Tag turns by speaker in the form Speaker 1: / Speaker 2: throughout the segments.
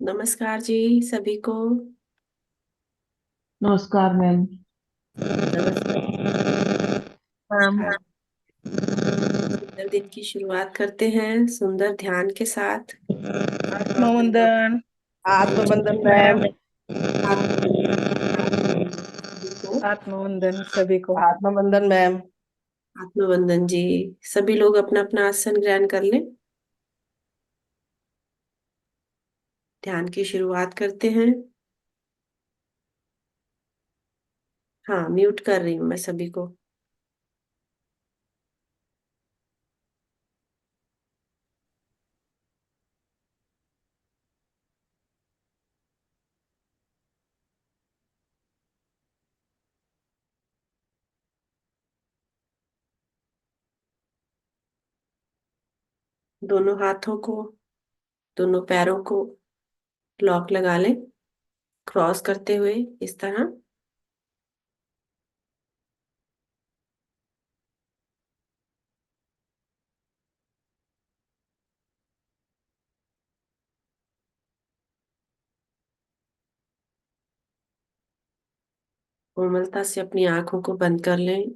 Speaker 1: नमस्कार जी सभी को।
Speaker 2: नमस्कार मैम।
Speaker 1: नमस्कार।
Speaker 2: मैम।
Speaker 1: नमस्कार। सुंदर दिन की शुरुआत करते हैं सुंदर ध्यान के साथ।
Speaker 2: आत्मवंदन। आत्मवंदन मैम।
Speaker 1: आत्मबंधन सभी को।
Speaker 2: आत्मवंदन सभी को। आत्मवंदन मैम।
Speaker 1: आत्मबंधन जी। सभी लोग अपना अपना आसन ग्रहण कर लें। ध्यान की शुरुआत करते हैं। हाँ, म्यूट कर रही हूँ मैं सभी को। दोनों हाथों को, दोनों पैरों को लॉक लगा लें, क्रॉस करते हुए इस तरह। कोमलता से अपनी आंखों को बंद कर लें।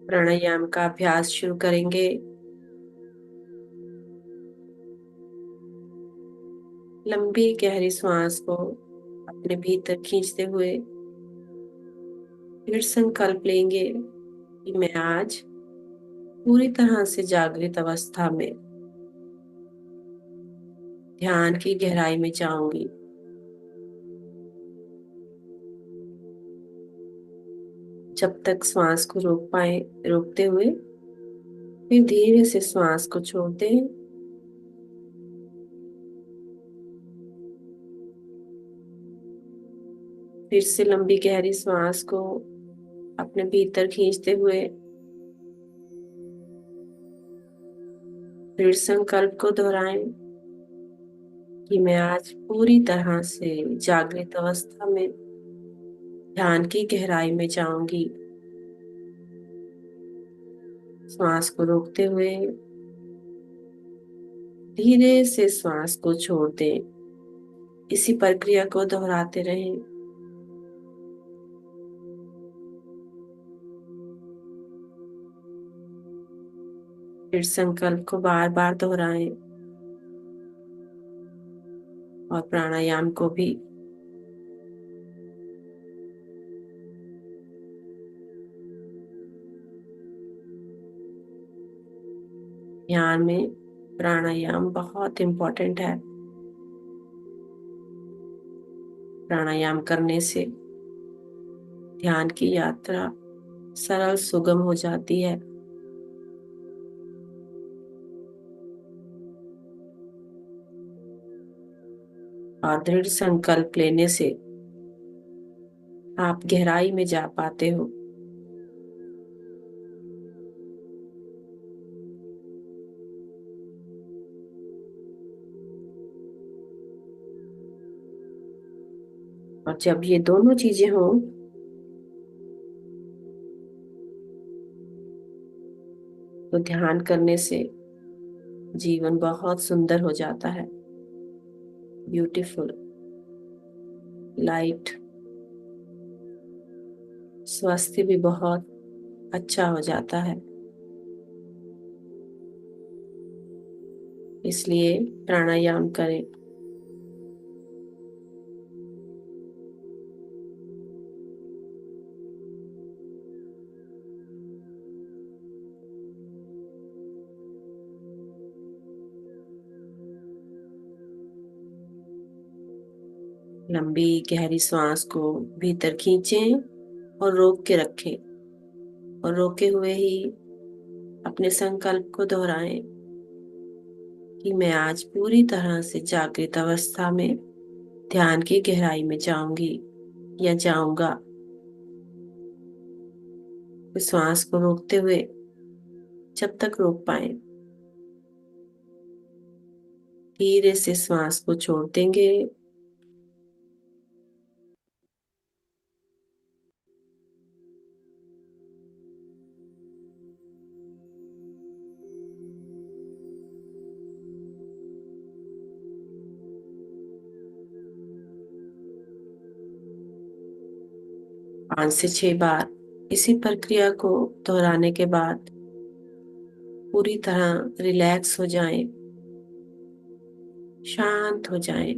Speaker 1: प्राणायाम का अभ्यास शुरू करेंगे। लंबी गहरी सांस को अपने भीतर खींचते हुए फिर संकल्प लेंगे कि मैं आज पूरी तरह से जागृत अवस्था में ध्यान की गहराई में जाऊंगी। जब तक श्वास को रोक पाए, रोकते हुए फिर धीरे से श्वास को छोड़ दें। फिर से लंबी गहरी सांस को अपने भीतर खींचते हुए फिर संकल्प को दोहराएं कि मैं आज पूरी तरह से जागृत अवस्था में ध्यान की गहराई में जाऊंगी। श्वास को रोकते हुए धीरे से श्वास को छोड़ दें। इसी प्रक्रिया को दोहराते रहें। फिर संकल्प को बार बार दोहराएं और प्राणायाम को भी। ध्यान में प्राणायाम बहुत इम्पोर्टेंट है। प्राणायाम करने से ध्यान की यात्रा सरल सुगम हो जाती है। और दृढ़ संकल्प लेने से आप गहराई में जा पाते हो। और जब ये दोनों चीजें हों तो ध्यान करने से जीवन बहुत सुंदर हो जाता है। ब्यूटीफुल, लाइट, स्वास्थ्य भी बहुत अच्छा हो जाता है। इसलिए प्राणायाम करें। लंबी गहरी सांस को भीतर खींचें और रोक के रखें। और रोके हुए ही अपने संकल्प को दोहराएं कि मैं आज पूरी तरह से जागृत अवस्था में ध्यान की गहराई में जाऊंगी या जाऊंगा। तो श्वास को रोकते हुए जब तक रोक पाए धीरे से श्वास को छोड़ देंगे। पांच से 6 बार इसी प्रक्रिया को दोहराने के बाद पूरी तरह रिलैक्स हो जाएं, शांत हो जाएं।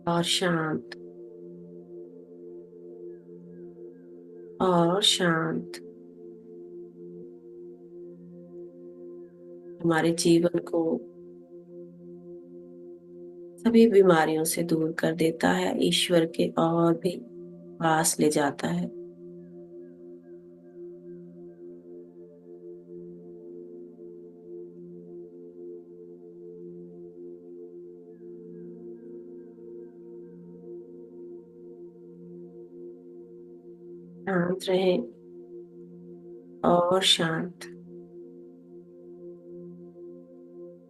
Speaker 1: और शांत, और शांत। हमारे जीवन को सभी बीमारियों से दूर कर देता है, ईश्वर के और भी पास ले जाता है। शांत रहें और शांत,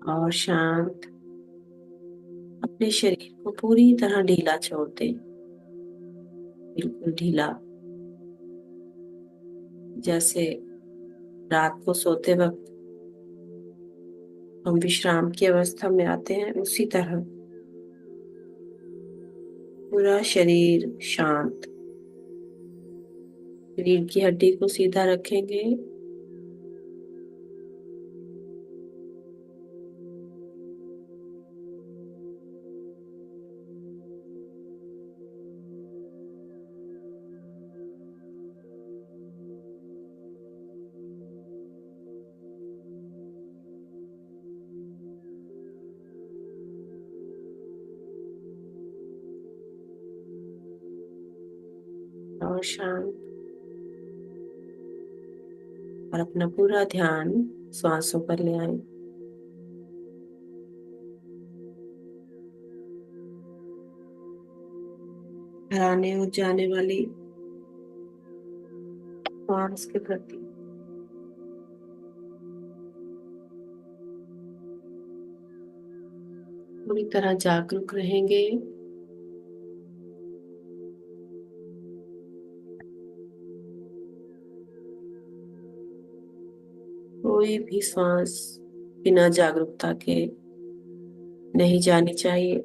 Speaker 1: और शांत। अपने शरीर को पूरी तरह ढीला छोड़ दें, बिल्कुल ढीला। जैसे रात को सोते वक्त हम विश्राम की अवस्था में आते हैं, उसी तरह पूरा शरीर शांत। रीढ़ की हड्डी को सीधा रखेंगे, और शांत। और अपना पूरा ध्यान श्वासों पर ले आए। हर आने और जाने वाली श्वास के प्रति पूरी तरह जागरूक रहेंगे। कोई भी श्वास बिना जागरूकता के नहीं जानी चाहिए।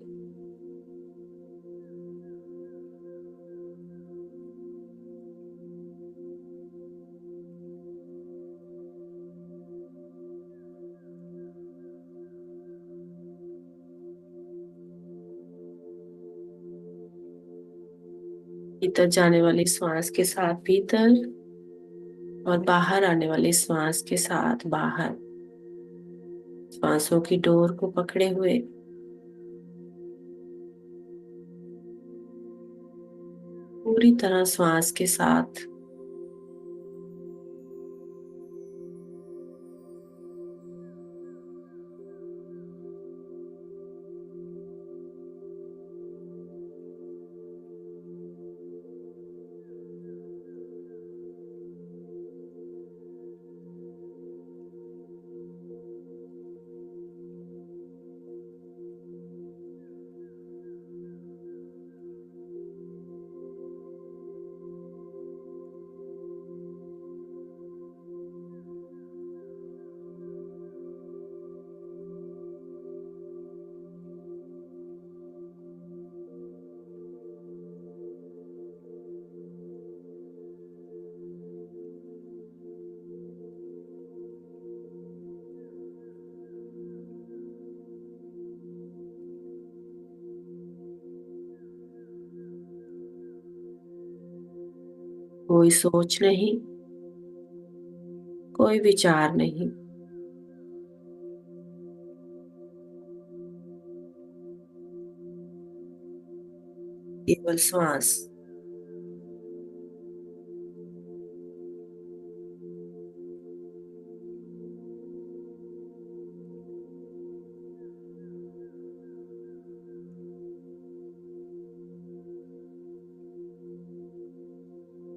Speaker 1: भीतर जाने वाली श्वास के साथ भीतर, और बाहर आने वाली श्वास के साथ बाहर। श्वासों की डोर को पकड़े हुए पूरी तरह श्वास के साथ कोई सोच नहीं, कोई विचार नहीं, केवल श्वास।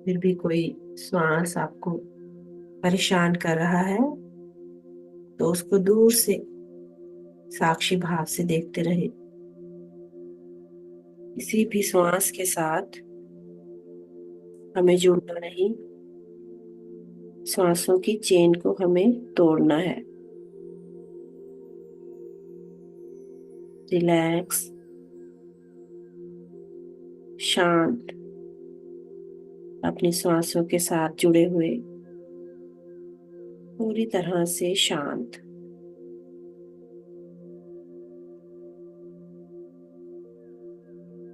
Speaker 1: फिर भी कोई श्वास आपको परेशान कर रहा है तो उसको दूर से साक्षी भाव से देखते रहे। किसी भी श्वास के साथ हमें जुड़ना नहीं, श्वासों की चेन को हमें तोड़ना है। रिलैक्स, शांत, अपनी श्वासों के साथ जुड़े हुए, पूरी तरह से शांत।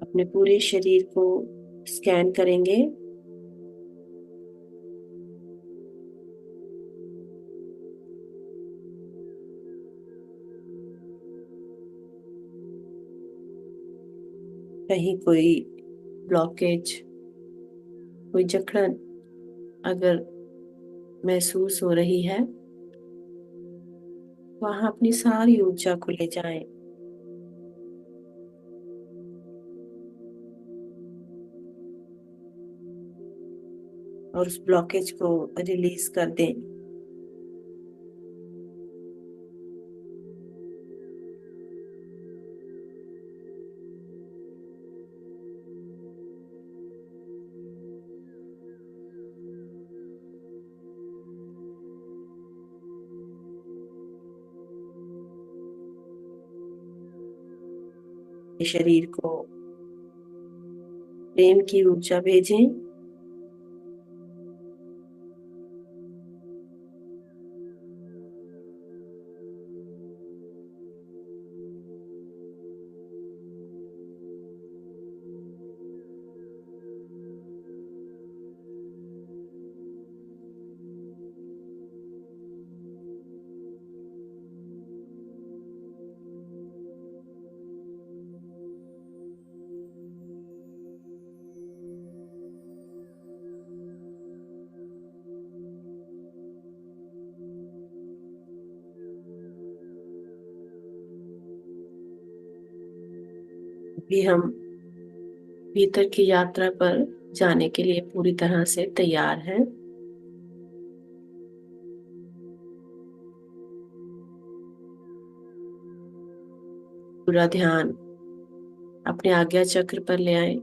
Speaker 1: अपने पूरे शरीर को स्कैन करेंगे। कहीं कोई ब्लॉकेज, कोई जकड़न अगर महसूस हो रही है, वहां अपनी सारी ऊर्जा को ले जाएं। और उस ब्लॉकेज को रिलीज कर दें। शरीर को प्रेम की ऊर्जा भेजें। भी हम भीतर की यात्रा पर जाने के लिए पूरी तरह से तैयार हैं। पूरा ध्यान अपने आज्ञा चक्र पर ले आए।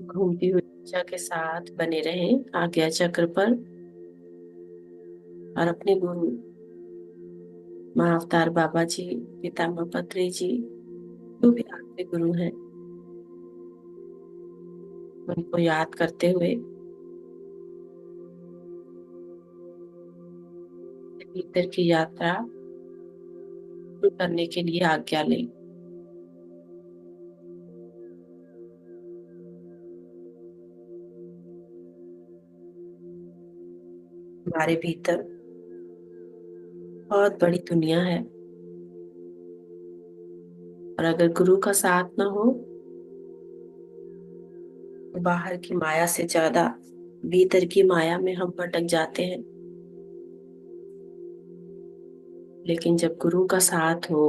Speaker 1: घूमती हुई ऊर्जा के साथ बने रहें आज्ञा चक्र पर। और अपने गुरु महाअवतार बाबा जी, पितामह पत्री जी, जो भी आपके गुरु हैं, उनको याद करते हुए भीतर की यात्रा शुरू करने के लिए आज्ञा लें। हमारे भीतर बहुत बड़ी दुनिया है, और अगर गुरु का साथ ना हो तो बाहर की माया से ज्यादा भीतर की माया में हम भटक जाते हैं। लेकिन जब गुरु का साथ हो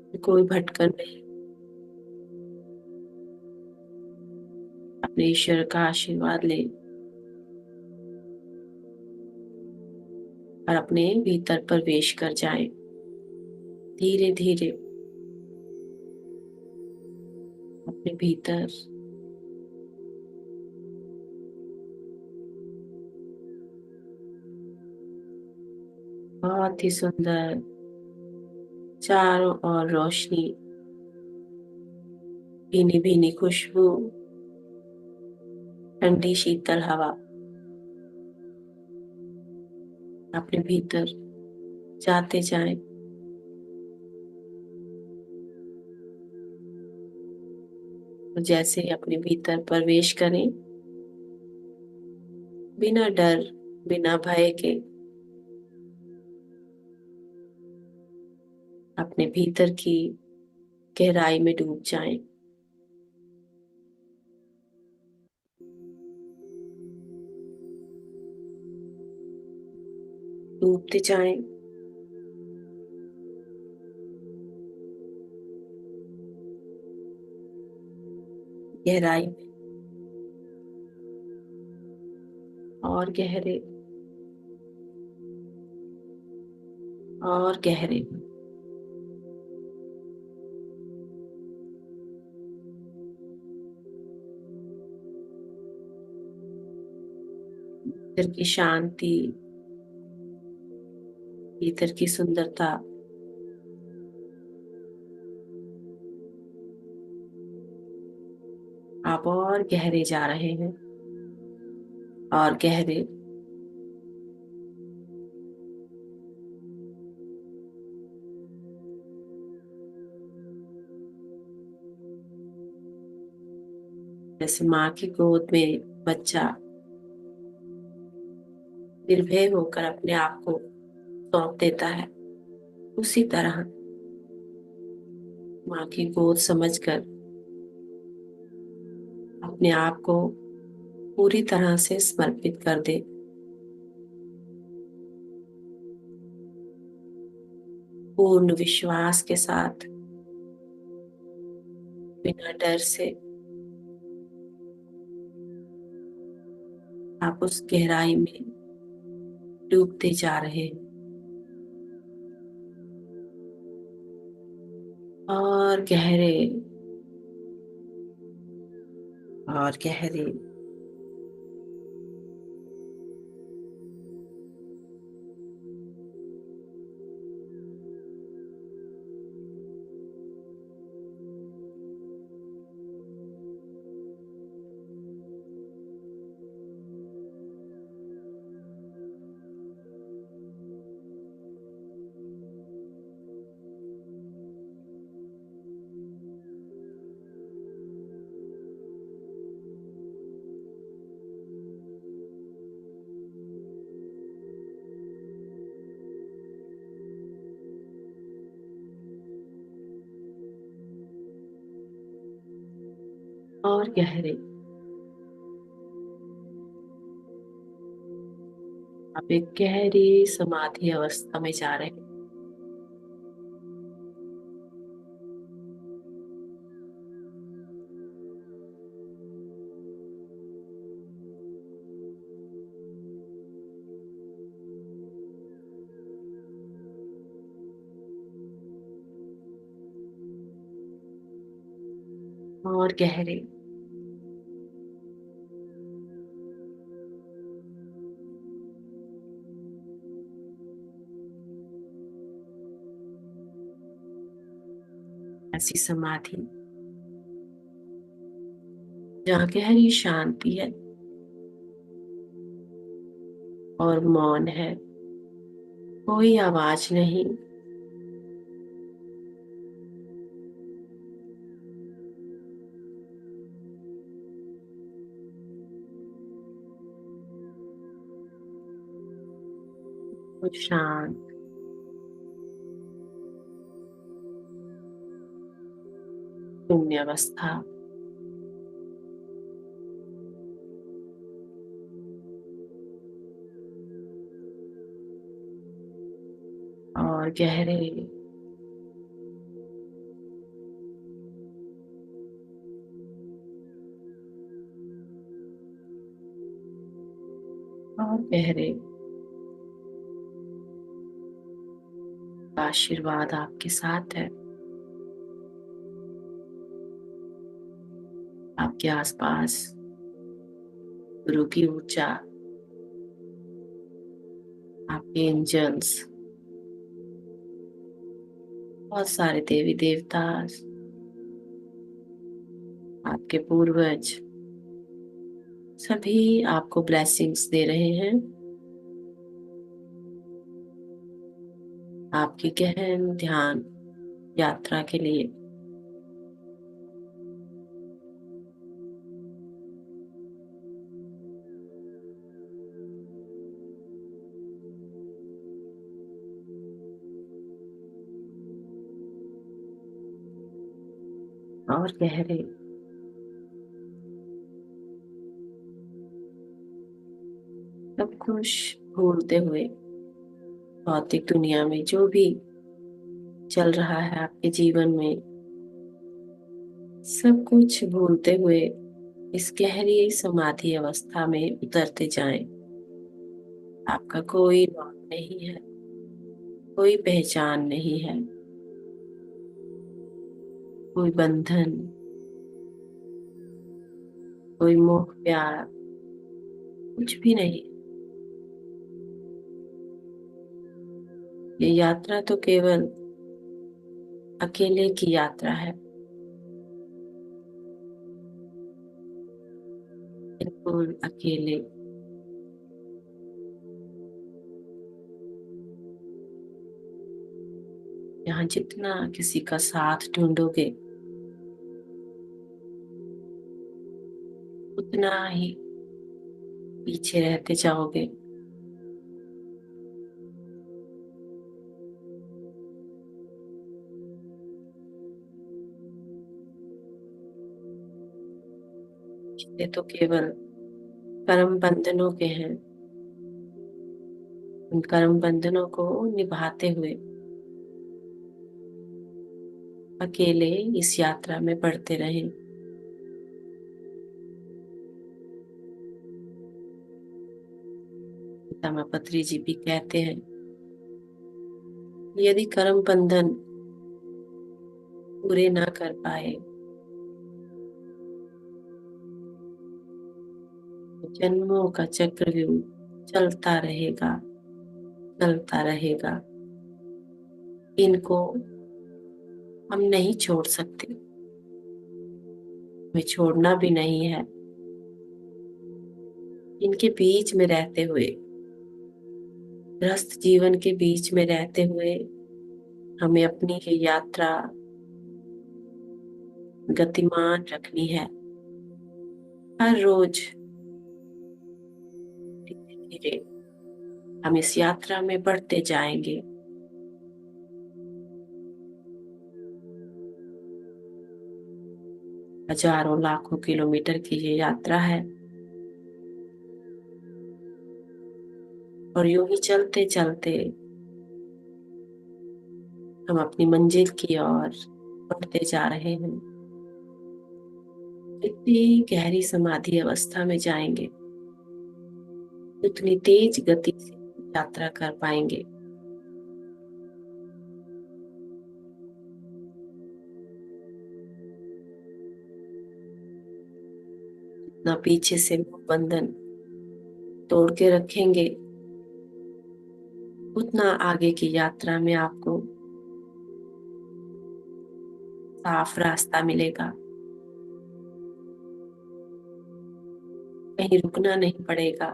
Speaker 1: तो कोई भटकन नहीं। अपने ईश्वर का आशीर्वाद ले और अपने भीतर प्रवेश कर जाएं। धीरे धीरे अपने भीतर बहुत ही सुंदर चारों ओर रोशनी, भीनी भीनी खुशबू, ठंडी शीतल हवा अपने भीतर जाते जाएं। और जैसे ही अपने भीतर प्रवेश करें, बिना डर, बिना भय के अपने भीतर की गहराई में डूब जाएं। डूबते जाएं गहराई में, और गहरे, और गहरे। भीतर की शांति, भीतर की सुंदरता, आप और गहरे जा रहे हैं, और गहरे। जैसे माँ की गोद में बच्चा निर्भय होकर अपने आप को सौंप देता है, उसी तरह माँ की गोद समझकर अपने आप को पूरी तरह से समर्पित कर दे। पूर्ण विश्वास के साथ, बिना डर से आप उस गहराई में डूबते जा रहे हैं, और गहरे, और गहरे। और गहरे। आप एक गहरी समाधि अवस्था में जा रहे हैं, और गहरे। ऐसी समाधि जहाँ गहरी शांति है और मौन है, कोई आवाज नहीं, कुछ शांत शून्य अवस्था। और गहरे, और गहरे। आशीर्वाद आपके साथ है, आपके आसपास गुरु की ऊर्जा, आपके एंजल्स, बहुत सारे देवी देवता, आपके पूर्वज, सभी आपको ब्लेसिंग्स दे रहे हैं आपकी गहन ध्यान यात्रा के लिए। और गहरे, सब कुछ भूलते हुए भौतिक दुनिया में जो भी चल रहा है आपके जीवन में, सब कुछ भूलते हुए इस गहरी समाधि अवस्था में उतरते जाएं। आपका कोई नाम नहीं है, कोई पहचान नहीं है, कोई बंधन, कोई मोह प्यार, कुछ भी नहीं। ये यात्रा तो केवल अकेले की यात्रा है, बिल्कुल अकेले। यहाँ जितना किसी का साथ ढूंढोगे उतना ही पीछे रहते जाओगे। ये तो केवल कर्म बंधनों के हैं। उन कर्म बंधनों को निभाते हुए अकेले इस यात्रा में बढ़ते रहें। पितामह जी भी कहते हैं, यदि कर्म बंधन पूरे ना कर पाए तो जन्मों का चक्रव्यूह चलता रहेगा, चलता रहेगा। इनको हम नहीं छोड़ सकते, हमें छोड़ना भी नहीं है। इनके बीच में रहते हुए, गृहस्थ जीवन के बीच में रहते हुए हमें अपनी ये यात्रा गतिमान रखनी है। हर रोज धीरे धीरे हम इस यात्रा में बढ़ते जाएंगे। हजारों लाखों किलोमीटर की ये यात्रा है और यूं ही चलते चलते हम अपनी मंजिल की ओर बढ़ते जा रहे हैं। जितनी गहरी समाधि अवस्था में जाएंगे उतनी तेज गति से यात्रा कर पाएंगे। ना पीछे से वो बंधन तोड़ के रखेंगे उतना आगे की यात्रा में आपको साफ रास्ता मिलेगा। कहीं रुकना नहीं पड़ेगा।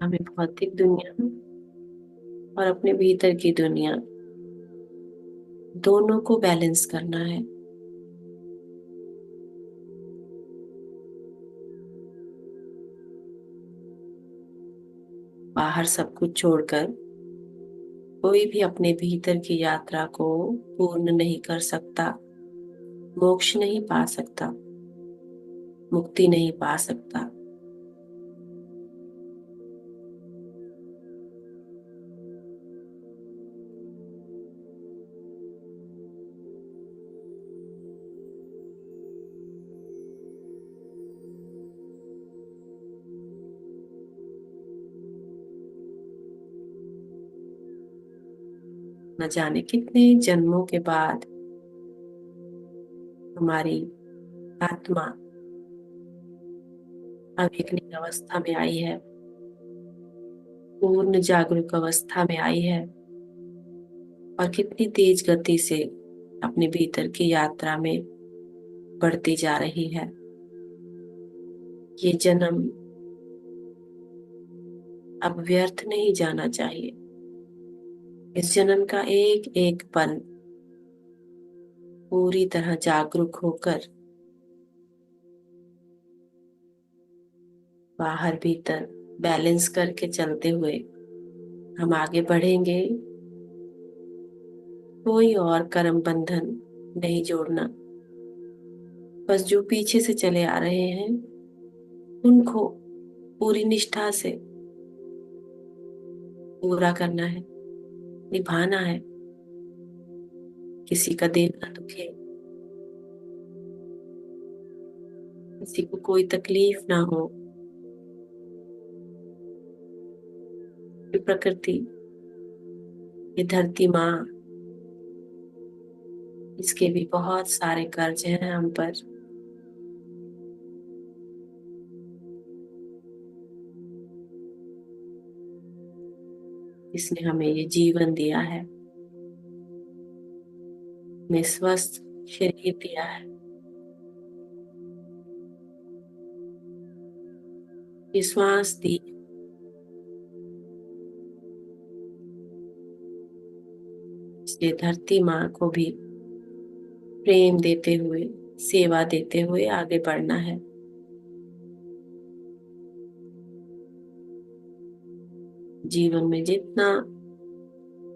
Speaker 1: हमें भौतिक दुनिया और अपने भीतर की दुनिया दोनों को बैलेंस करना है। बाहर सब कुछ छोड़कर कोई भी अपने भीतर की यात्रा को पूर्ण नहीं कर सकता, मोक्ष नहीं पा सकता, मुक्ति नहीं पा सकता। न जाने कितने जन्मों के बाद हमारी आत्मा अवेकनिंग अवस्था में आई है, पूर्ण जागरूक अवस्था में आई है और कितनी तेज गति से अपने भीतर की यात्रा में बढ़ती जा रही है। ये जन्म अब व्यर्थ नहीं जाना चाहिए। इस जन्म का एक एक पल पूरी तरह जागरूक होकर बाहर भीतर बैलेंस करके चलते हुए हम आगे बढ़ेंगे। कोई और कर्म बंधन नहीं जोड़ना। बस जो पीछे से चले आ रहे हैं उनको पूरी निष्ठा से पूरा करना है, निभाना है, किसी का दिल ना दुखे, किसी को कोई तकलीफ ना हो। ये प्रकृति, ये धरती माँ, इसके भी बहुत सारे कर्ज हैं हम पर। इसने हमें ये जीवन दिया है, हमें स्वस्थ शरीर दिया है, ये श्वास दी। इसलिए धरती माँ को भी प्रेम देते हुए, सेवा देते हुए आगे बढ़ना है। जीवन में जितना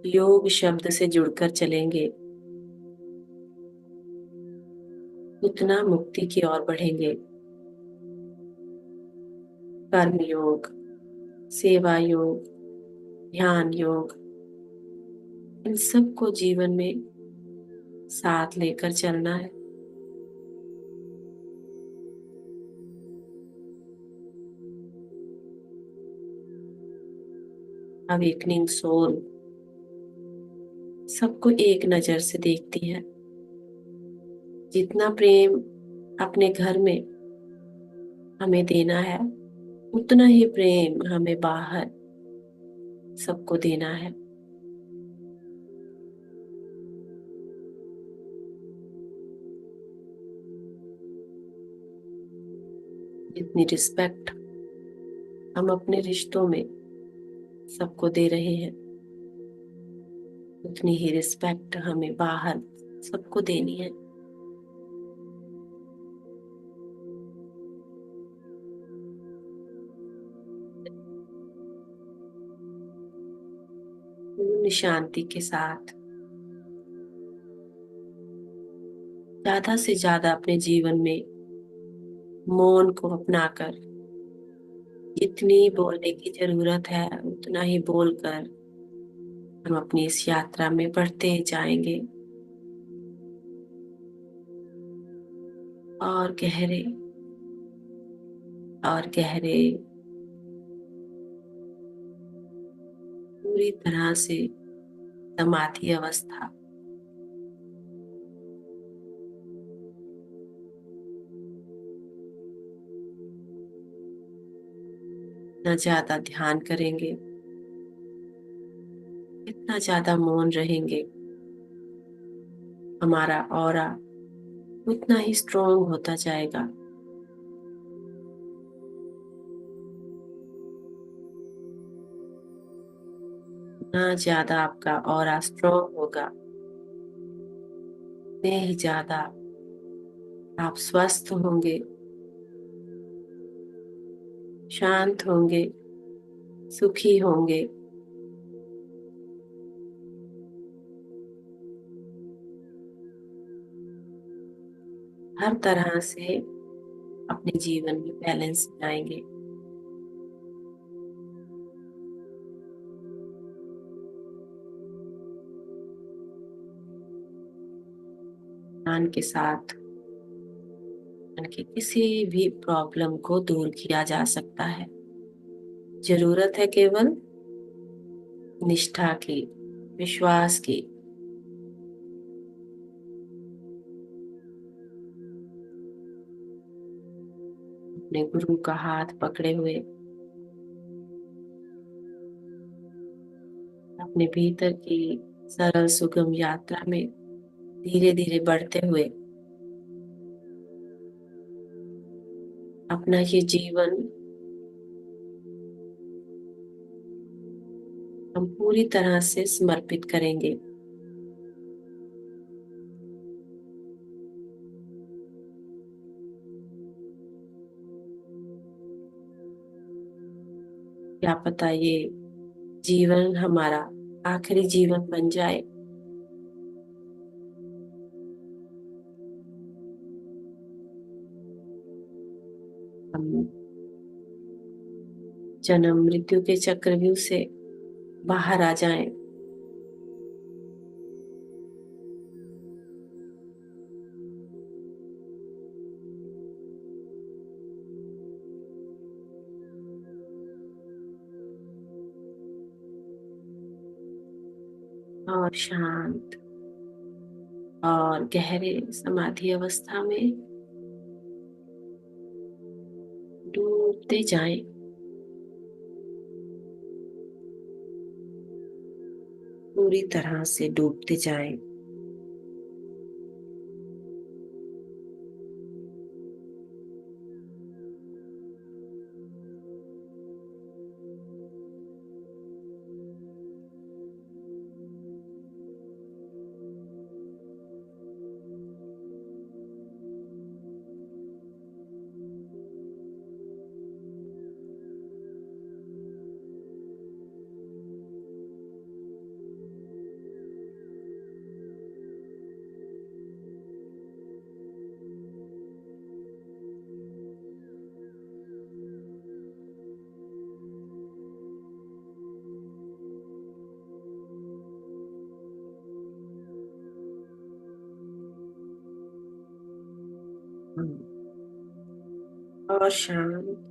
Speaker 1: योग शब्द से जुड़कर चलेंगे, उतना मुक्ति की ओर बढ़ेंगे। कर्म योग, सेवा योग, ध्यान योग, इन सबको जीवन में साथ लेकर चलना है। अवेकनिंग सोल सबको एक नजर से देखती है। जितना प्रेम अपने घर में हमें देना है, उतना ही प्रेम हमें बाहर सबको देना है। जितनी रिस्पेक्ट हम अपने रिश्तों में सबको दे रहे हैं, उतनी ही रिस्पेक्ट हमें बाहर सबको देनी है। पूर्ण शांति के साथ ज्यादा से ज्यादा अपने जीवन में मौन को अपनाकर, जितनी बोलने की जरूरत है उतना ही बोलकर हम अपनी इस यात्रा में बढ़ते जाएंगे। और गहरे और गहरे, पूरी तरह से समाधि अवस्था। इतना ज्यादा ध्यान करेंगे, इतना ज्यादा मौन रहेंगे, हमारा ऑरा उतना ही स्ट्रोंग होता जाएगा। जितना ज्यादा आपका ऑरा स्ट्रोंग होगा, उतने ही ज्यादा आप स्वस्थ होंगे, शांत होंगे, सुखी होंगे। हर तरह से अपने जीवन में बैलेंस लाएंगे। ध्यान के साथ मन की किसी भी प्रॉब्लम को दूर किया जा सकता है। जरूरत है केवल निष्ठा की, विश्वास की। अपने गुरु का हाथ पकड़े हुए अपने भीतर की सरल सुगम यात्रा में धीरे धीरे बढ़ते हुए अपना ये जीवन हम पूरी तरह से समर्पित करेंगे। क्या पता ये जीवन हमारा आखिरी जीवन बन जाए। हम जन्म मृत्यु के चक्रव्यूह से बाहर आ जाएं। और शांत और गहरे समाधि अवस्था में डूबते जाएं। पूरी तरह से डूबते जाएं। और शांत।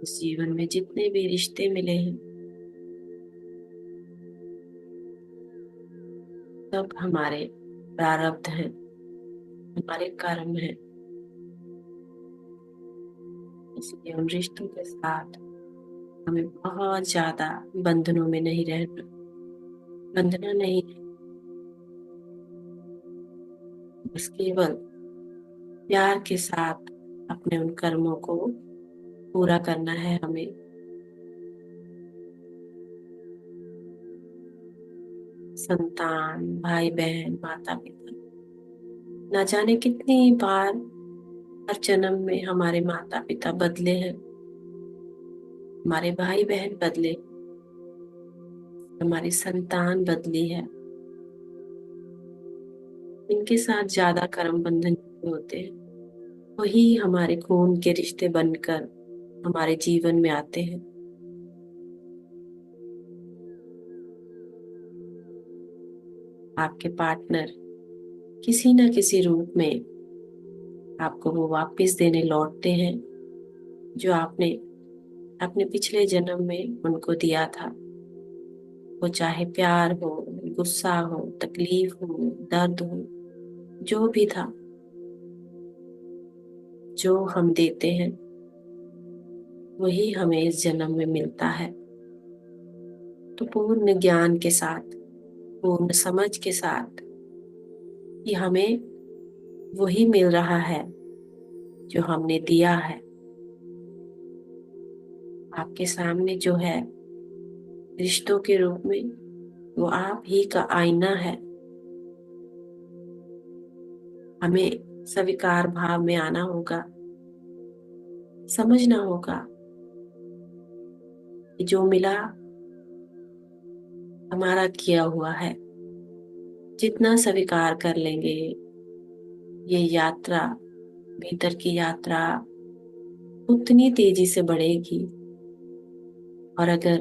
Speaker 1: इस जीवन में जितने भी रिश्ते मिले हैं सब हमारे प्रारब्ध हैं, हमारे कर्म हैं। इसलिए उन रिश्तों के साथ हमें बहुत ज्यादा बंधनों में नहीं रहना, बंधना नहीं है। बस केवल प्यार के साथ अपने उन कर्मों को पूरा करना है हमें। संतान, भाई बहन, माता पिता, ना जाने कितनी बार हर जन्म में हमारे माता पिता बदले हैं, हमारे भाई बहन बदले, हमारी संतान बदली है। इनके साथ ज्यादा कर्म बंधन होते हैं, वही हमारे खून के रिश्ते बनकर हमारे जीवन में आते हैं। आपके पार्टनर किसी न किसी रूप में आपको वो वापस देने लौटते हैं जो आपने अपने पिछले जन्म में उनको दिया था। वो चाहे प्यार हो, गुस्सा हो, तकलीफ हो, दर्द हो, जो भी था, जो हम देते हैं वही हमें इस जन्म में मिलता है। तो पूर्ण ज्ञान के साथ, पूर्ण समझ के साथ कि हमें वही मिल रहा है जो हमने दिया है। आपके सामने जो है रिश्तों के रूप में, वो आप ही का आईना है। हमें स्वीकार भाव में आना होगा, समझना होगा कि जो मिला हमारा किया हुआ है। जितना स्वीकार कर लेंगे ये यात्रा, भीतर की यात्रा उतनी तेजी से बढ़ेगी। और अगर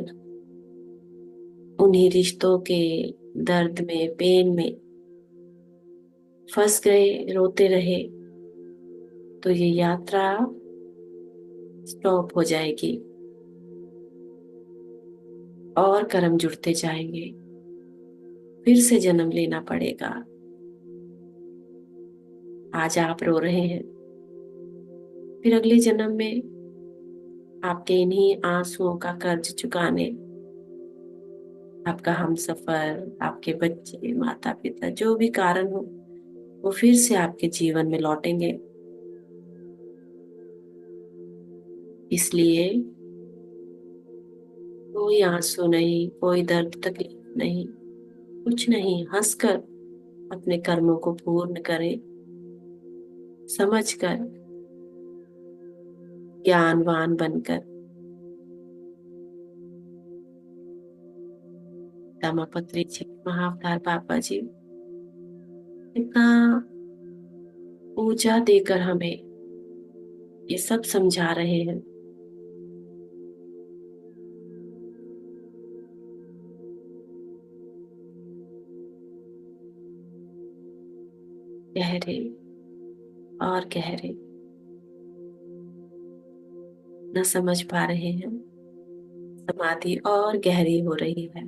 Speaker 1: उन्हीं रिश्तों के दर्द में, पेन में फंस गए, रोते रहे, तो ये यात्रा स्टॉप हो जाएगी और कर्म जुड़ते जाएंगे। फिर से जन्म लेना पड़ेगा। आज आप रो रहे हैं, फिर अगले जन्म में आपके इन्हीं आंसुओं का कर्ज चुकाने आपका हमसफर, आपके बच्चे, माता पिता, जो भी कारण हो, वो फिर से आपके जीवन में लौटेंगे। इसलिए कोई आंसू नहीं, कोई दर्द तकलीफ नहीं, कुछ नहीं, हंसकर अपने कर्मों को पूर्ण करें, समझकर, ज्ञानवान बनकर। दामापत्री जी, महाअवतार बाबा जी इतना ऊर्जा देकर हमें ये सब समझा रहे हैं। गहरे और गहरे न समझ पा रहे हैं, समाधि और गहरी हो रही है,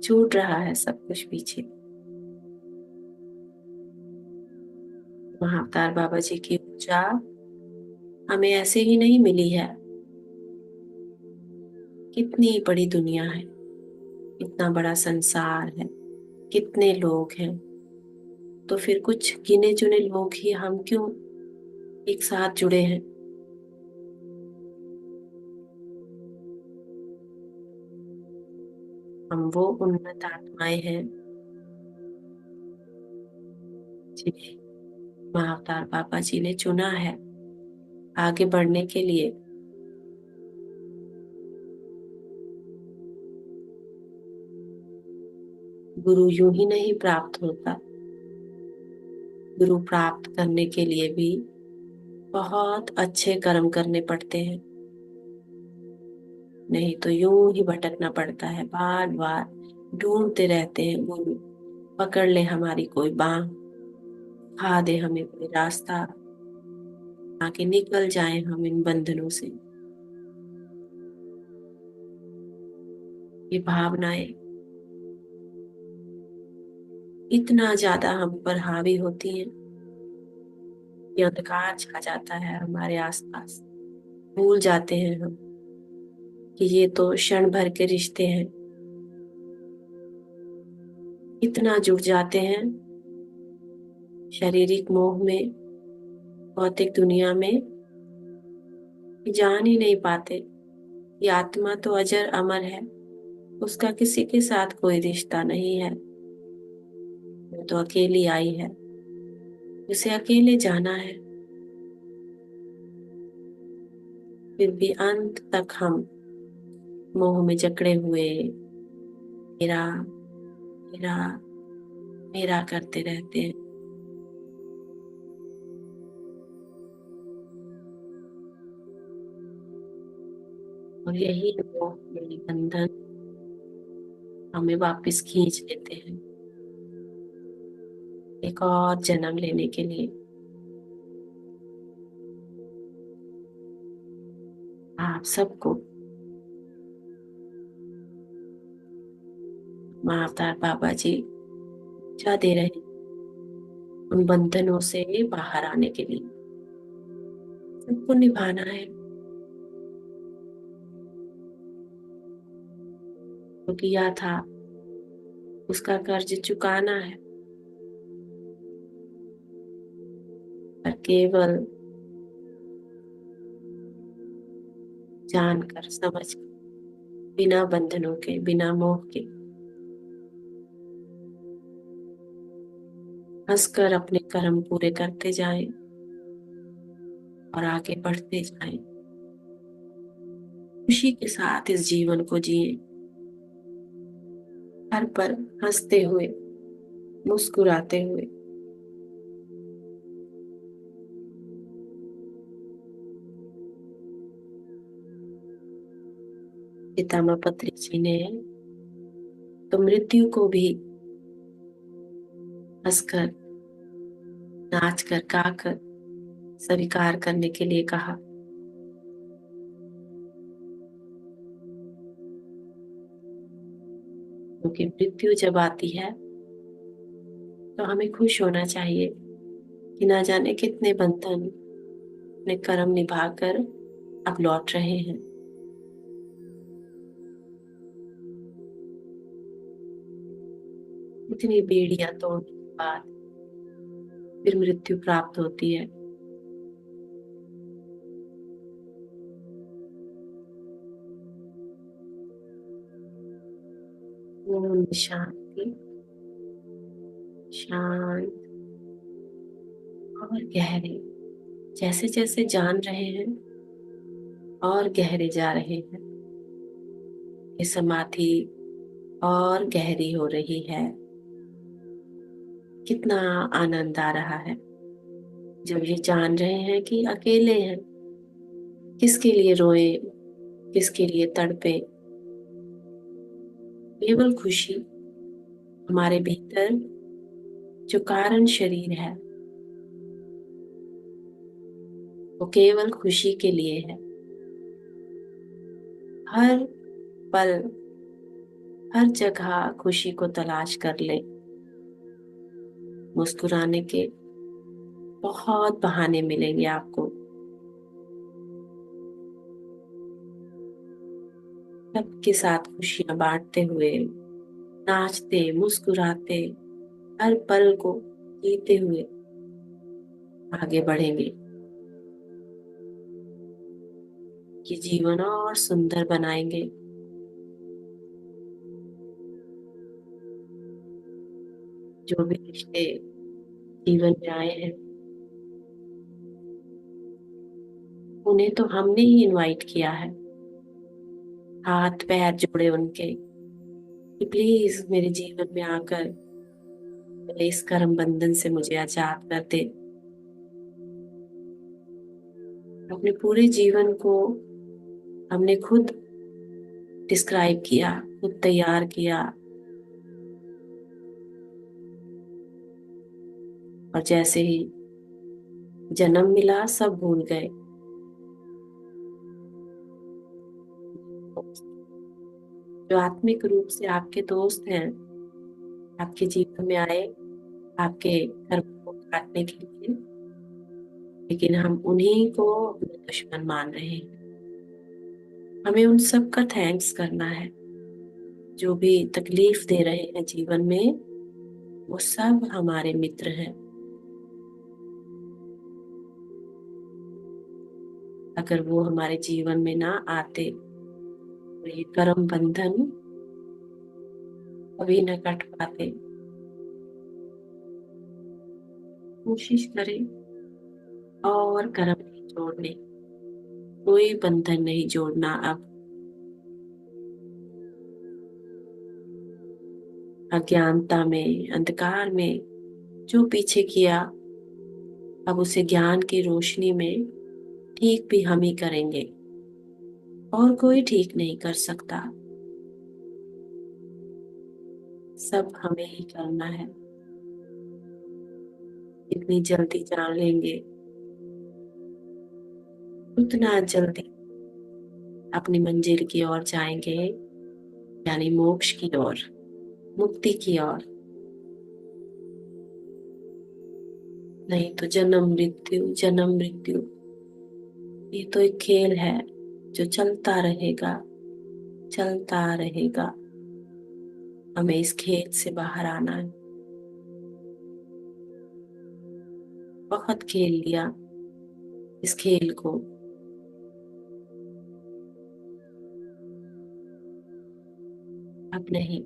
Speaker 1: छूट रहा है सब कुछ पीछे। महाअवतार बाबा जी की ऊर्जा हमें ऐसे ही नहीं मिली है। कितनी बड़ी दुनिया है, इतना बड़ा संसार है, कितने लोग हैं, तो फिर कुछ गिने चुने लोग ही हम क्यों एक साथ जुड़े हैं। हम वो उन्नत आत्माएं हैं जिन्हें महाअवतार बाबा जी ने चुना है आगे बढ़ने के लिए। गुरु यूं ही नहीं प्राप्त होता, गुरु प्राप्त करने के लिए भी बहुत अच्छे कर्म करने पड़ते हैं, नहीं तो यूं ही भटकना पड़ता है। बार बार ढूंढते रहते हैं गुरु, पकड़ ले हमारी कोई बांह, खा दे हमें कोई रास्ता, आगे निकल जाए हम इन बंधनों से। ये भावनाएं इतना ज्यादा हम पर हावी होती हैं, ये अंधकार छा जाता है हमारे आसपास। भूल जाते हैं हम कि ये तो क्षण भर के रिश्ते हैं। इतना जुड़ जाते हैं शारीरिक मोह में, भौतिक दुनिया में, कि जान ही नहीं पाते कि आत्मा तो अजर अमर है, उसका किसी के साथ कोई रिश्ता नहीं है। वो तो अकेली आई है, उसे अकेले जाना है। फिर भी अंत तक हम मोह में जकड़े हुए मेरा मेरा मेरा करते रहते हैं। और यही मोह, यही बंधन हमें वापस खींच लेते हैं एक और जन्म लेने के लिए। आप सबको महाअवतार बाबा जी ऊर्जा दे रहे हैं उन बंधनों से बाहर आने के लिए। सबको निभाना है, जो किया था उसका कर्ज चुकाना है, पर केवल जानकर, समझकर, बिना बंधनों के, बिना मोह के, हंसकर अपने कर्म पूरे करते जाएं और आगे बढ़ते जाएं। खुशी के साथ इस जीवन को जिए, हर पल हंसते हुए, मुस्कुराते हुए। पितामह पत्री जी ने तो मृत्यु को भी हंसकर, नाचकर, गाकर स्वीकार करने के लिए कहा। क्योंकि मृत्यु जब आती है तो हमें खुश होना चाहिए कि ना जाने कितने बंधन अपने कर्म निभाकर अब लौट रहे हैं। इतनी बेड़ियां तोड़ने के बाद फिर मृत्यु प्राप्त होती है। पूर्ण शांति, शांत और गहरे। जैसे जैसे जान रहे हैं और गहरे जा रहे हैं, ये समाधि और गहरी हो रही है। कितना आनंद आ रहा है जब ये जान रहे हैं कि अकेले हैं। किसके लिए रोए, किसके लिए तड़पे। केवल खुशी हमारे भीतर जो कारण शरीर है वो केवल खुशी के लिए है। हर पल, हर जगह खुशी को तलाश कर ले। मुस्कुराने के बहुत बहाने मिलेंगे आपको। सबके साथ खुशियां बांटते हुए, नाचते मुस्कुराते, हर पल को जीते हुए आगे बढ़ेंगे। ये जीवन और सुंदर बनाएंगे। जो भी रिश्ते जीवन में आए हैं उन्हें तो हमने ही इनवाइट किया है। हाथ पैर जोड़े उनके कि प्लीज मेरे जीवन में आकर इस कर्म बंधन से मुझे आजाद कर दे। अपने पूरे जीवन को हमने खुद डिस्क्राइब किया, खुद तैयार किया, और जैसे ही जन्म मिला सब भूल गए। जो आत्मिक रूप से आपके दोस्त हैं, आपके जीवन में आए आपके कर्म को काटने के लिए, लेकिन हम उन्हीं को अपने दुश्मन मान रहे हैं। हमें उन सब का थैंक्स करना है। जो भी तकलीफ दे रहे हैं जीवन में वो सब हमारे मित्र हैं। अगर वो हमारे जीवन में ना आते तो ये कर्म बंधन कभी न कट पाते। कोशिश करें और कर्म नहीं जोड़ने, कोई बंधन नहीं जोड़ना। अब अज्ञानता में, अंधकार में जो पीछे किया, अब उसे ज्ञान की रोशनी में ठीक भी हम ही करेंगे और कोई ठीक नहीं कर सकता। सब हमें ही करना है। जितनी जल्दी जान लेंगे उतना जल्दी अपनी मंजिल की ओर जाएंगे, यानी मोक्ष की ओर, मुक्ति की ओर। नहीं तो जन्म मृत्यु, जन्म मृत्यु, ये तो एक खेल है जो चलता रहेगा, चलता रहेगा। हमें इस खेल से बाहर आना है। बहुत खेल लिया इस खेल को। अब नहीं।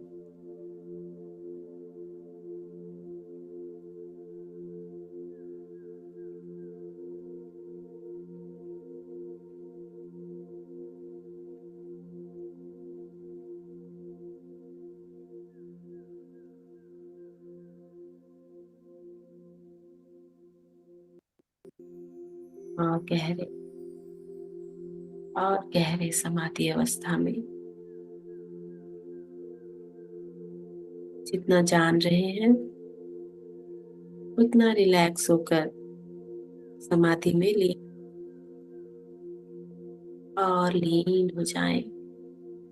Speaker 1: और गहरे और गहरे समाधि अवस्था में जितना जान रहे हैं उतना रिलैक्स होकर समाधि में लीन और लीन हो जाएं,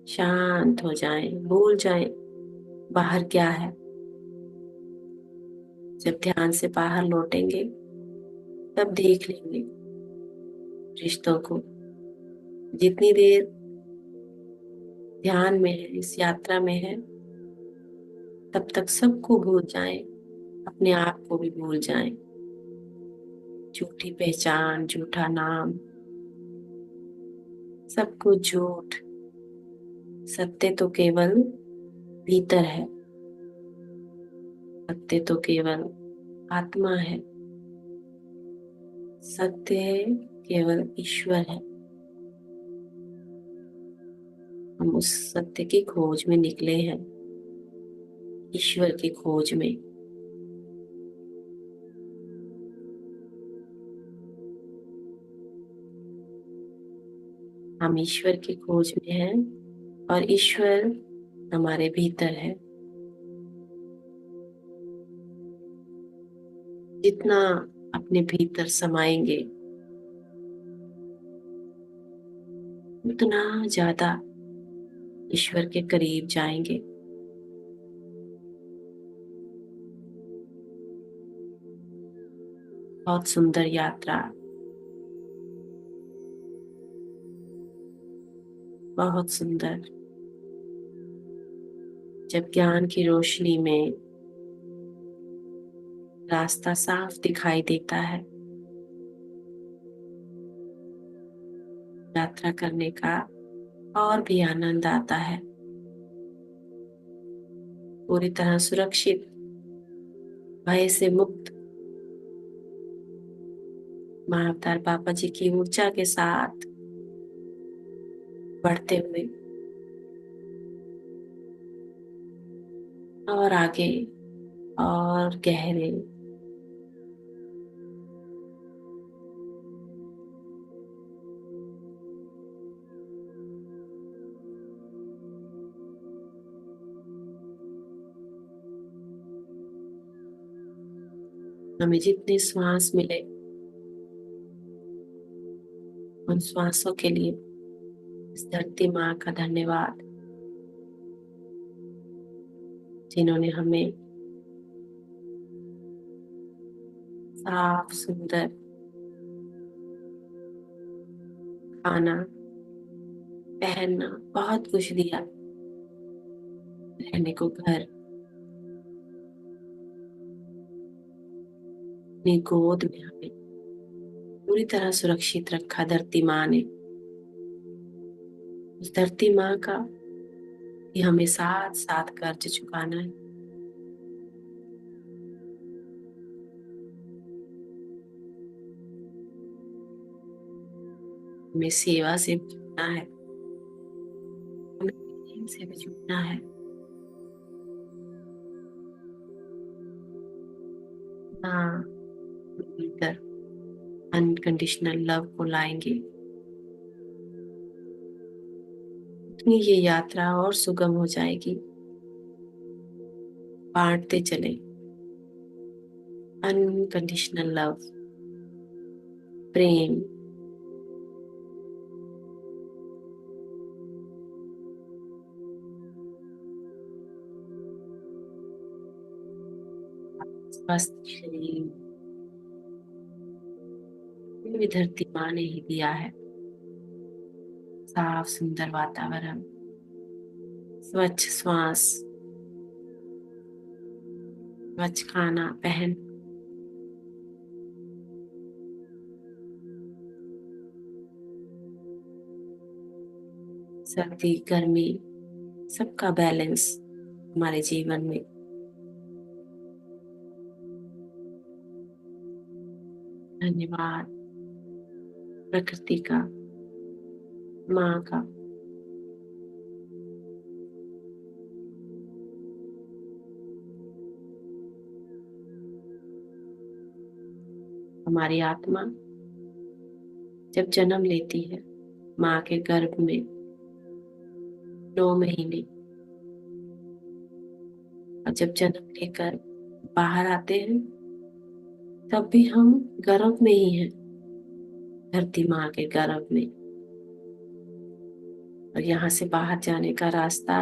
Speaker 1: शांत हो जाएं, भूल जाएं बाहर क्या है। जब ध्यान से बाहर लौटेंगे तब देख लेंगे रिश्तों को। जितनी देर ध्यान में है, इस यात्रा में है, तब तक सबको भूल जाएं, अपने आप को भी भूल जाएं। झूठी पहचान, झूठा नाम, सब कुछ झूठ। सत्य तो केवल भीतर है। सत्य तो केवल आत्मा है। सत्य केवल ईश्वर है। हम उस सत्य की खोज में निकले हैं, ईश्वर की खोज में। हम ईश्वर की खोज में हैं और ईश्वर हमारे भीतर है। जितना अपने भीतर समाएंगे उतना ज्यादा ईश्वर के करीब जाएंगे। बहुत सुंदर यात्रा, बहुत सुंदर। जब ज्ञान की रोशनी में रास्ता साफ दिखाई देता है, यात्रा करने का और भी आनंद आता है। पूरी तरह सुरक्षित, भय से मुक्त, महाअवतार बाबा जी की ऊर्जा के साथ बढ़ते हुए और आगे और गहरे। हमें जितने श्वास मिले उन श्वासों के लिए इस धरती माँ का धन्यवाद, जिन्होंने हमें साफ सुंदर खाना, पहनना, बहुत कुछ दिया। रहने को घर, अपनी गोद में हमें पूरी तरह सुरक्षित रखा धरती माँ ने। उस धरती माँ का भी हमें साथ साथ कर्ज चुकाना है। हमें सेवा से भी जुड़ना है, हमें प्रेम से भी जुड़ना है। हाँ, भीतर अनकंडीशनल लव को लाएंगे, उतनी ये यात्रा और सुगम हो जाएगी। बांटते चले अनकंडीशनल लव, प्रेम। स्वस्थ शरीर ये भी धरती माँ ने ही दिया है। साफ सुंदर वातावरण, स्वच्छ श्वास, स्वच्छ खाना, पहन, सर्दी गर्मी सबका बैलेंस हमारे जीवन में। धन्यवाद प्रकृति का, माँ का। हमारी आत्मा जब जन्म लेती है माँ के गर्भ में 9 महीने, और जब जन्म लेकर बाहर आते हैं तब भी हम गर्भ में ही हैं, धरती माँ के गर्भ में। और यहाँ से बाहर जाने का रास्ता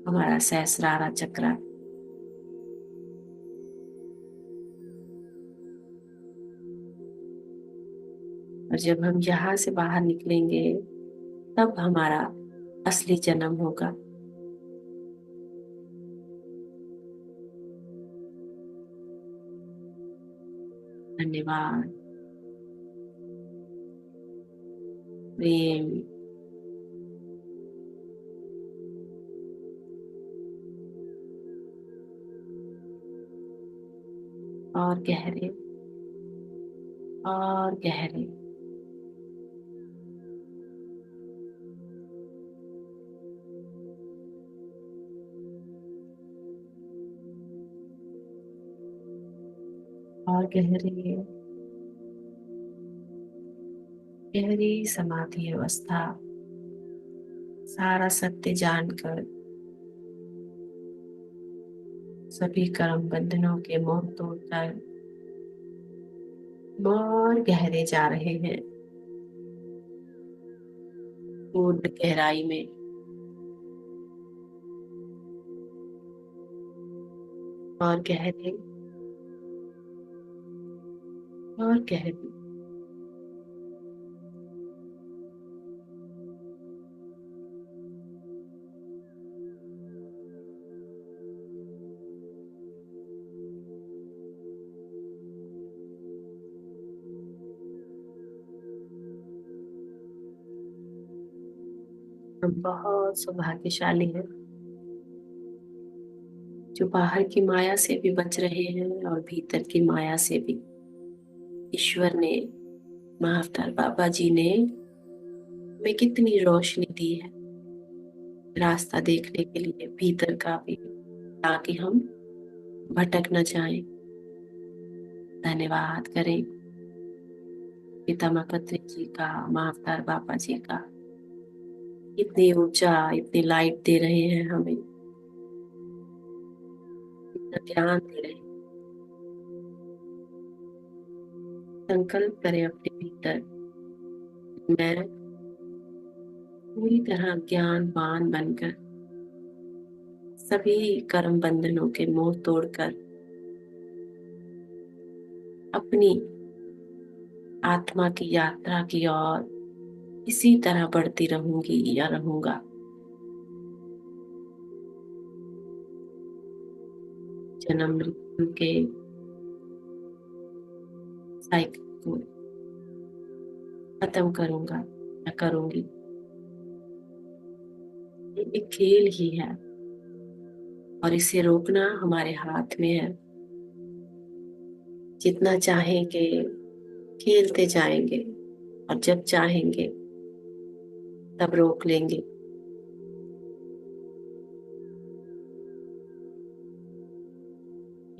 Speaker 1: हमारा सहस्रारा चक्र। और जब हम यहाँ से बाहर निकलेंगे तब हमारा असली जन्म होगा। धन्यवाद, प्रेम। और गहरे और गहरे। और गहरे, गहरी समाधि अवस्था, सारा सत्य जानकर सभी कर्म बंधनों के मोह तोड़कर और गहरे जा रहे हैं, पूर्ण गहराई में। और गहरे और गहरे। हम बहुत सौभाग्यशाली हैं जो बाहर की माया से भी बच रहे हैं और भीतर की माया से भी। ईश्वर ने, महाअवतार बाबा जी ने हमें कितनी रोशनी दी है रास्ता देखने के लिए, भीतर का भी, ताकि हम भटक न जाएं। धन्यवाद करें पितामह पत्री जी का, महाअवतार बाबा जी का। इतनी ऊर्जा, इतनी लाइट दे रहे हैं हमें, इतना ध्यान दे रहे हैं। संकल्प करें अपने भीतर, मैं पूरी तरह ज्ञानवान बनकर सभी कर्म बंधनों के मोह तोड़कर अपनी आत्मा की यात्रा की ओर इसी तरह बढ़ती रहूंगी या रहूंगा। जन्म मृत्यु के साइकिल को खत्म करूंगा या करूंगी। ये एक खेल ही है और इसे रोकना हमारे हाथ में है। जितना चाहेंगे खेलते जाएंगे और जब चाहेंगे तब रोक लेंगे।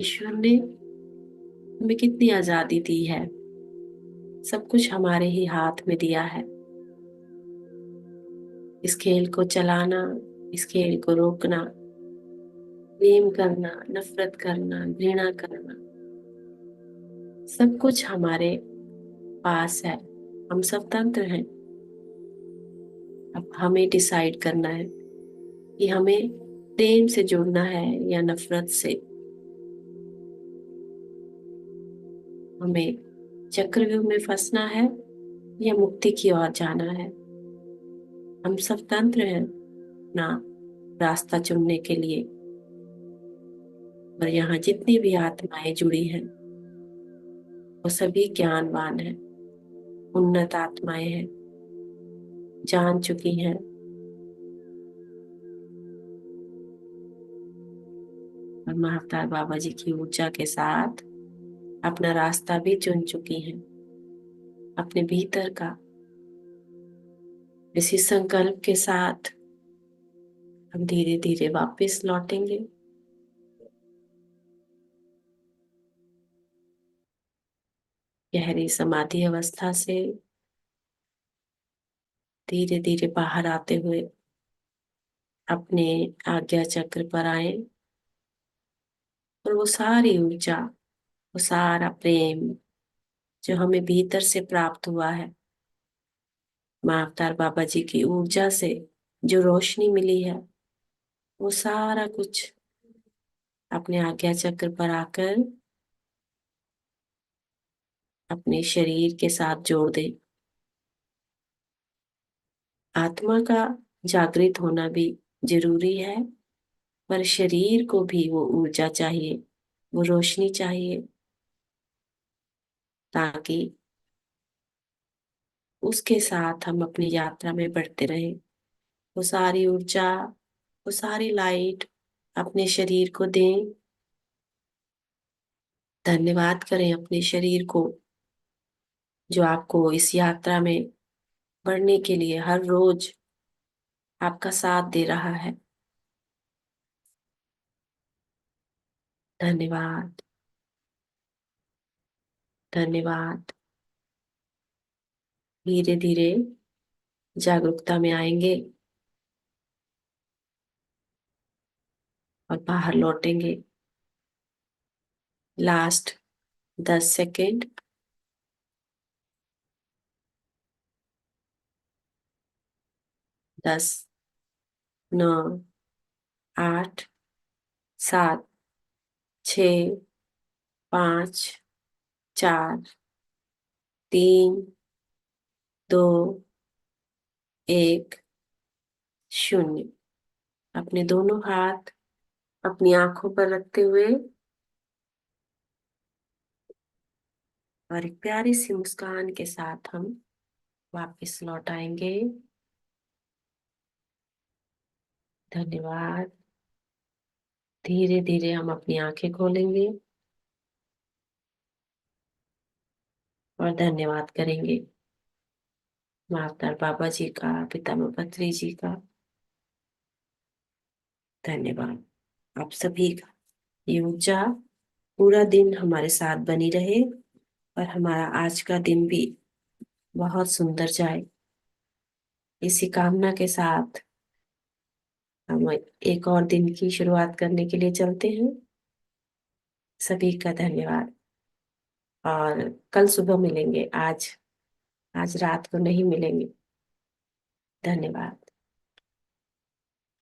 Speaker 1: ईश्वर ने हमें कितनी आजादी दी है, सब कुछ हमारे ही हाथ में दिया है। इस खेल को चलाना, इस खेल को रोकना, प्रेम करना, नफरत करना, घृणा करना, सब कुछ हमारे पास है। हम स्वतंत्र हैं। अब हमें डिसाइड करना है कि हमें प्रेम से जुड़ना है या नफरत से। हमें चक्रव्यूह में फंसना है या मुक्ति की ओर जाना है। हम स्वतंत्र हैं अपना रास्ता चुनने के लिए। और यहाँ जितनी भी आत्माएं जुड़ी हैं वो सभी ज्ञानवान हैं, उन्नत आत्माएं हैं, जान चुकी हैं। और महाअवतार बाबा जी की ऊर्जा के साथ अपना रास्ता भी चुन चुकी हैं, अपने भीतर का। इसी संकल्प के साथ हम धीरे धीरे वापस लौटेंगे। गहरी समाधि अवस्था से धीरे धीरे बाहर आते हुए अपने आज्ञा चक्र पर आए और वो सारी ऊर्जा, वो सारा प्रेम जो हमें भीतर से प्राप्त हुआ है, माँ अवतार बाबा जी की ऊर्जा से जो रोशनी मिली है, वो सारा कुछ अपने आज्ञा चक्र पर आकर अपने शरीर के साथ जोड़ दे। आत्मा का जागृत होना भी जरूरी है, पर शरीर को भी वो ऊर्जा चाहिए, वो रोशनी चाहिए, ताकि उसके साथ हम अपनी यात्रा में बढ़ते रहें। वो सारी ऊर्जा, वो सारी लाइट अपने शरीर को दें धन्यवाद करें अपने शरीर को, जो आपको इस यात्रा में बढ़ने के लिए हर रोज आपका साथ दे रहा है। धन्यवाद। धन्यवाद। धीरे धीरे जागरूकता में आएंगे और बाहर लौटेंगे। Last 10 second. 10, 9, 8, 7, 6, 5, 4, 3, 2, 1, 0। अपने दोनों हाथ अपनी आंखों पर रखते हुए और एक प्यारी सी मुस्कान के साथ हम वापस लौट आएंगे। धन्यवाद। धीरे धीरे हम अपनी आंखें खोलेंगे और धन्यवाद करेंगे माता बाबा जी का, पितामह पत्री जी का। धन्यवाद आप सभी का। ये ऊर्जा पूरा दिन हमारे साथ बनी रहे और हमारा आज का दिन भी बहुत सुंदर जाए। इसी कामना के साथ हम एक और दिन की शुरुआत करने के लिए चलते हैं। सभी का धन्यवाद और कल सुबह मिलेंगे। आज आज रात को नहीं मिलेंगे। धन्यवाद।